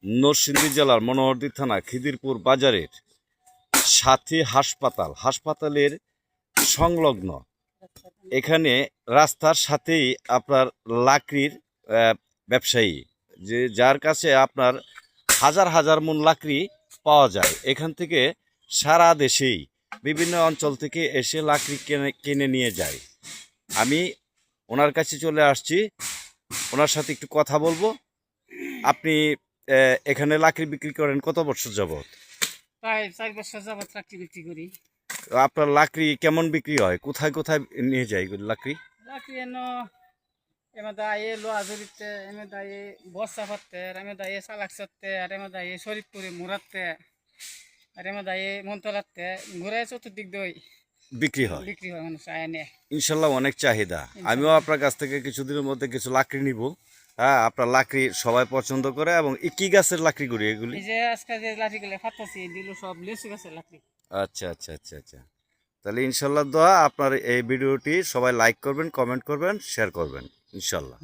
নরসিংদী জেলার মনোহরদী থানা খিদিরপুর বাজারের সাথী হাসপাতালের সংলগ্ন এখানে রাস্তার সাথেই আপনার লাকড়ির ব্যবসায়ী, যার কাছে আপনার হাজার হাজার মণ লাকড়ি পাওয়া যায়। এখান থেকে সারা দেশেই বিভিন্ন অঞ্চল থেকে এসে লাকড়ি কিনে নিয়ে যায়। আমি ওনার কাছে চলে আসছি, ওনার সাথে একটু কথা বলবো। আপনি এখানে লাকড়ি বিক্রি করেন কত বছর যাবত? প্রায় 4 বছর যাবত লাকড়ি বিক্রি করি। আপনার লাকড়ি কেমন বিক্রি হয়? কোথায় কোথায় নিয়ে যায় লাকড়ি? লাকড়ি এমে দায়ে লোহা জড়িতে, এমে দায়ে বর্ষা পাততে, আর এমে দায়ে চালাক চাতে, আর এমে দায়ে শরীফপুরে মুরাতে, আর এমে দায়ে মন্তলাতে, ঘুরে চতুর্দিক দই বিক্রি হয়। মানুষ আয় নেয়। ইনশাল্লাহ অনেক চাহিদা। আমিও আপনার কাছ থেকে কিছুদিনের মধ্যে কিছু লাকড়ি নিব। হ্যাঁ, আপনার লাকড়ি সবাই পছন্দ করে। এবং কি গাছের লাকড়িগুলি এগুলি? এই যে আজকে যে লাঠিগুলো ফাটাচ্ছি দিল সব লেসু গাছের লাকড়ি। আচ্ছা আচ্ছা আচ্ছা আচ্ছা। তাহলে ইনশাল্লাহ দোয়া আপনার এই ভিডিওটি সবাই লাইক করবেন, কমেন্ট করবেন, শেয়ার করবেন ইনশাল্লাহ।